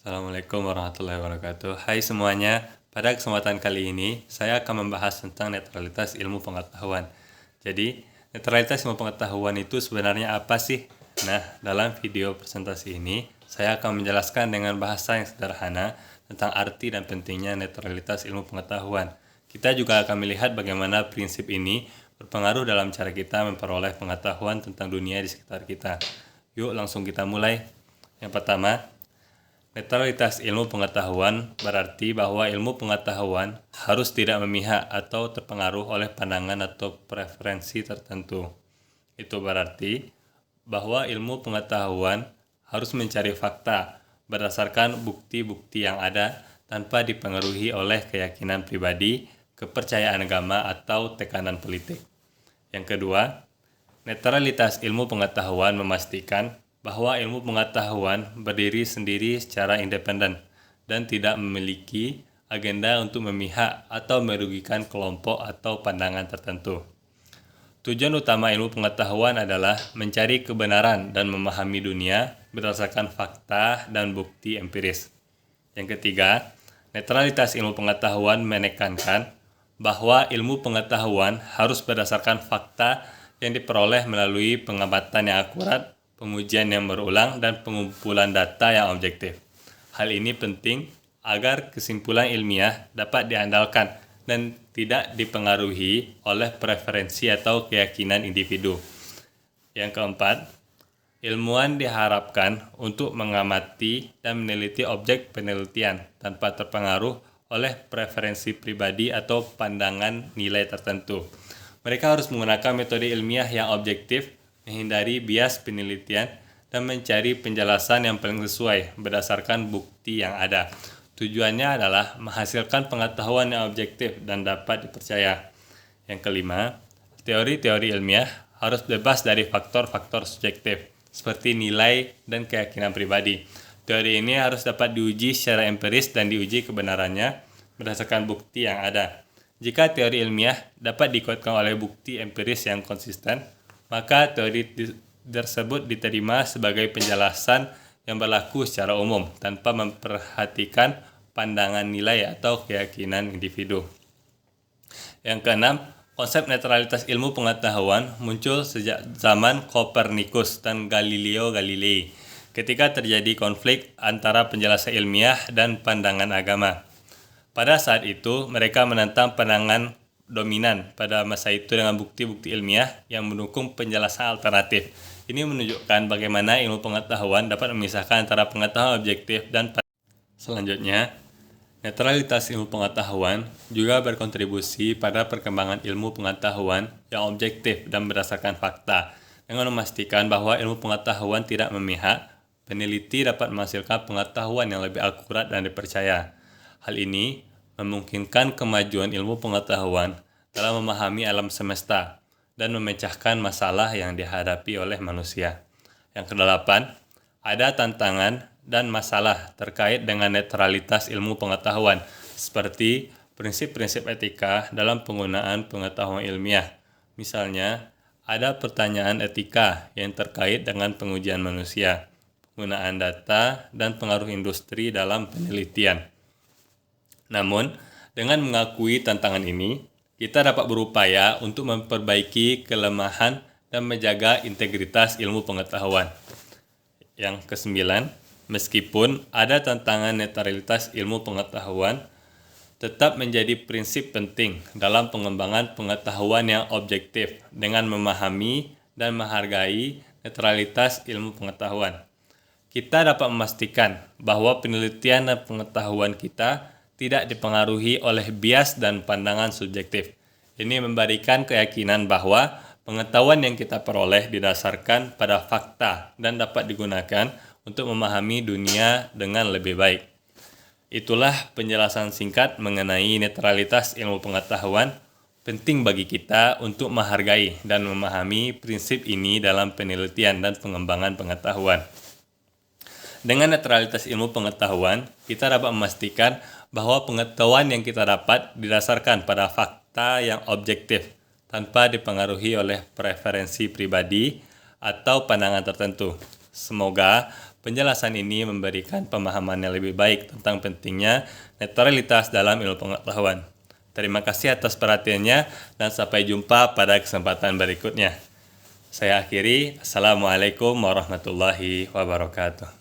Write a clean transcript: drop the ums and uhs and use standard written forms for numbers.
Assalamualaikum warahmatullahi wabarakatuh. Hai semuanya, pada kesempatan kali ini saya akan membahas tentang netralitas ilmu pengetahuan. Jadi, netralitas ilmu pengetahuan itu sebenarnya apa sih? Nah, dalam video presentasi ini, saya akan menjelaskan dengan bahasa yang sederhana tentang arti dan pentingnya netralitas ilmu pengetahuan. Kita juga akan melihat bagaimana prinsip ini berpengaruh dalam cara kita memperoleh pengetahuan tentang dunia di sekitar kita. Yuk langsung kita mulai. Yang pertama, netralitas ilmu pengetahuan berarti bahwa ilmu pengetahuan harus tidak memihak atau terpengaruh oleh pandangan atau preferensi tertentu. Itu berarti bahwa ilmu pengetahuan harus mencari fakta berdasarkan bukti-bukti yang ada tanpa dipengaruhi oleh keyakinan pribadi, kepercayaan agama, atau tekanan politik. Yang kedua, netralitas ilmu pengetahuan memastikan bahwa ilmu pengetahuan berdiri sendiri secara independen dan tidak memiliki agenda untuk memihak atau merugikan kelompok atau pandangan tertentu. Tujuan utama ilmu pengetahuan adalah mencari kebenaran dan memahami dunia berdasarkan fakta dan bukti empiris. Yang ketiga, netralitas ilmu pengetahuan menekankan bahwa ilmu pengetahuan harus berdasarkan fakta yang diperoleh melalui pengamatan yang akurat, pengujian yang berulang, dan pengumpulan data yang objektif. Hal ini penting agar kesimpulan ilmiah dapat diandalkan dan tidak dipengaruhi oleh preferensi atau keyakinan individu. Yang keempat, ilmuwan diharapkan untuk mengamati dan meneliti objek penelitian tanpa terpengaruh oleh preferensi pribadi atau pandangan nilai tertentu. Mereka harus menggunakan metode ilmiah yang objektif, menghindari bias penelitian, dan mencari penjelasan yang paling sesuai berdasarkan bukti yang ada. Tujuannya adalah menghasilkan pengetahuan yang objektif dan dapat dipercaya. Yang kelima, teori-teori ilmiah harus bebas dari faktor-faktor subjektif, seperti nilai dan keyakinan pribadi. Teori ini harus dapat diuji secara empiris dan diuji kebenarannya berdasarkan bukti yang ada. Jika teori ilmiah dapat dikuatkan oleh bukti empiris yang konsisten, maka teori tersebut diterima sebagai penjelasan yang berlaku secara umum tanpa memperhatikan pandangan nilai atau keyakinan individu. Yang keenam, konsep netralitas ilmu pengetahuan muncul sejak zaman Kopernikus dan Galileo Galilei, ketika terjadi konflik antara penjelasan ilmiah dan pandangan agama. Pada saat itu, mereka menentang pandangan dominan pada masa itu dengan bukti-bukti ilmiah yang mendukung penjelasan alternatif. Ini menunjukkan bagaimana ilmu pengetahuan dapat memisahkan antara pengetahuan objektif dan selanjutnya, netralitas ilmu pengetahuan juga berkontribusi pada perkembangan ilmu pengetahuan yang objektif dan berdasarkan fakta. Dengan memastikan bahwa ilmu pengetahuan tidak memihak, peneliti dapat menghasilkan pengetahuan yang lebih akurat dan dipercaya. Hal ini memungkinkan kemajuan ilmu pengetahuan dalam memahami alam semesta dan memecahkan masalah yang dihadapi oleh manusia. Yang kedelapan, ada tantangan dan masalah terkait dengan netralitas ilmu pengetahuan, seperti prinsip-prinsip etika dalam penggunaan pengetahuan ilmiah. Misalnya, ada pertanyaan etika yang terkait dengan pengujian manusia, penggunaan data, dan pengaruh industri dalam penelitian. Namun, dengan mengakui tantangan ini, kita dapat berupaya untuk memperbaiki kelemahan dan menjaga integritas ilmu pengetahuan. Yang kesembilan, meskipun ada tantangan netralitas ilmu pengetahuan, tetap menjadi prinsip penting dalam pengembangan pengetahuan yang objektif dengan memahami dan menghargai netralitas ilmu pengetahuan. Kita dapat memastikan bahwa penelitian dan pengetahuan kita tidak dipengaruhi oleh bias dan pandangan subjektif. Ini memberikan keyakinan bahwa pengetahuan yang kita peroleh didasarkan pada fakta dan dapat digunakan untuk memahami dunia dengan lebih baik. Itulah penjelasan singkat mengenai netralitas ilmu pengetahuan. Penting bagi kita untuk menghargai dan memahami prinsip ini dalam penelitian dan pengembangan pengetahuan. Dengan netralitas ilmu pengetahuan, kita dapat memastikan bahwa pengetahuan yang kita dapat didasarkan pada fakta yang objektif tanpa dipengaruhi oleh preferensi pribadi atau pandangan tertentu. Semoga Penjelasan ini memberikan pemahaman yang lebih baik tentang pentingnya netralitas dalam ilmu pengetahuan. Terima kasih atas perhatiannya dan sampai jumpa pada kesempatan berikutnya. Saya akhiri. Assalamualaikum warahmatullahi wabarakatuh.